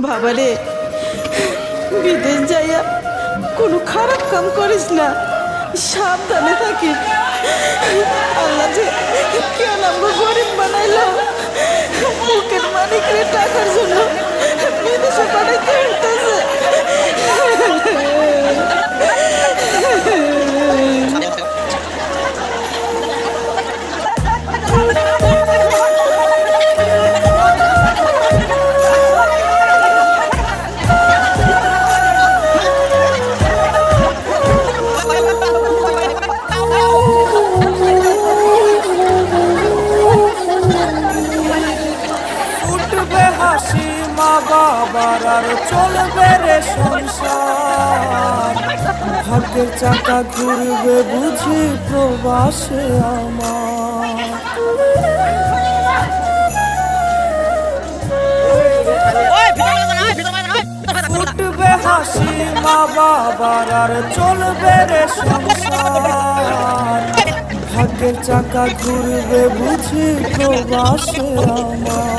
বাবারে, বিদেশ যাইয়া কোনো খারাপ কাম করিস না, সাবধানে থাকিস। আল্লাহ যে কেন আমাকে গরিব বানাইলো, মুখের মানিকের টাকার জন্য বিদেশে পাঠাইতে হইতেছে। বাবার আর চলবে রে সংসার, ভাগ্যের চাকা ঘুরবে বুঝি প্রবাসে আমার। ফুটবে হাসি মা বাবার আর চলবে রে সংসার, ভাগ্যের চাকা ঘুরবে বুঝি প্রবাসে আমার।